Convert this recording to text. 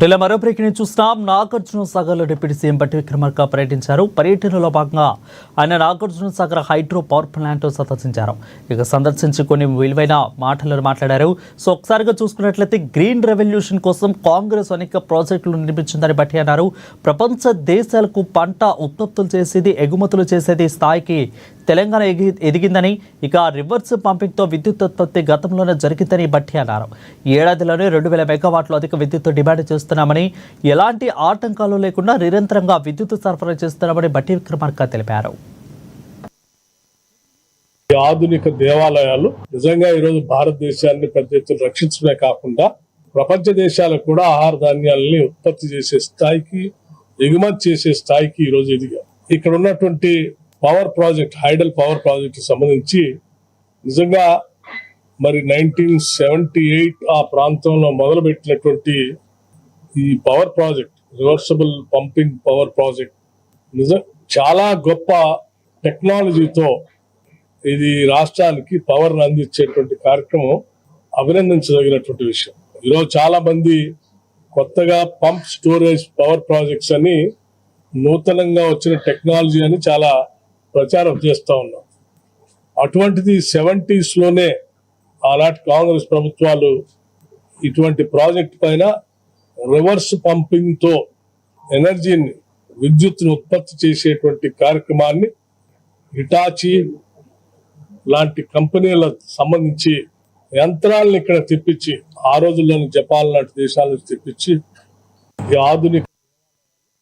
బుటెల మరో బ్రేకింగ్ చూస్తున్నాం. నాగార్జున సాగర్లో డిప్యూటీ సీఎం బట్టి విక్రమార్క పర్యటించారు. పర్యటనలో భాగంగా ఆయన Nagarjuna Sagar hydro power plant సందర్శించారు. ఇక సందర్శించి కొన్ని విలువైన మాటలు మాట్లాడారు. సో ఒకసారిగా చూసుకున్నట్లయితే గ్రీన్ రెవల్యూషన్ కోసం కాంగ్రెస్ అనేక ప్రాజెక్టులు నిర్మించిందని బట్టి అన్నారు. ప్రపంచ దేశాలకు పంట ఉత్పత్తులు చేసేది, ఎగుమతులు చేసేది స్థాయికి తెలంగాణ ఎదిగిందని, ఇక రివర్స్ పంపింగ్తో విద్యుత్ ఉత్పత్తి గతంలోనే జరిగిందని బట్టి అన్నారు. ఈ ఏడాదిలోనే 2000 మెగావాట్లు అధిక విద్యుత్ డిమాండ్ చేస్తున్నామని, ఎలాంటి ఆటంకాలు లేకుండా నిరంతరంగా విద్యుత్ సరఫరా చేస్తున్నామని బట్టి విక్రమార్క తెలిపారు. ఆధునిక దేవాలయాలు నిజంగా ఈరోజు భారతదేశాన్ని పెద్ద ఎత్తున రక్షించడమే కాకుండా ప్రపంచ దేశాలకు కూడా ఆహార ధాన్యాలని ఉత్పత్తి చేసే స్థాయికి, ఎగుమతి చేసే స్థాయికి ఈరోజు ఎదిగా. ఇక్కడ ఉన్నటువంటి power project, hydel power project సంబంధించి నిజంగా మరి 1978 ఆ ప్రాంతంలో మొదలుపెట్టినటువంటి ఈ power project, reversible pumping power project నిజం చాలా గొప్ప టెక్నాలజీతో ఇది రాష్ట్రానికి పవర్ అందించేటువంటి కార్యక్రమం అభినందించదగినటువంటి విషయం. ఈరోజు చాలా మంది కొత్తగా పంప్ స్టోరేజ్ పవర్ ప్రాజెక్ట్స్ అని నూతనంగా వచ్చిన టెక్నాలజీ అని చాలా ప్రచారం చేస్తా ఉన్నాం. అటువంటిది 70s లోనే ఆనాటి కాంగ్రెస్ ప్రభుత్వాలు ఇటువంటి ప్రాజెక్ట్ పైన రివర్స్ పంపింగ్ తో ఎనర్జీని, విద్యుత్తును ఉత్పత్తి చేసేటువంటి కార్యక్రమాన్ని హిటాచి లాంటి కంపెనీల సంబంధించి యంత్రాలను ఇక్కడ తెప్పించి, ఆ రోజుల్లోని జపాన్ లాంటి దేశాల నుంచి తెప్పించి ఈ ఆధునిక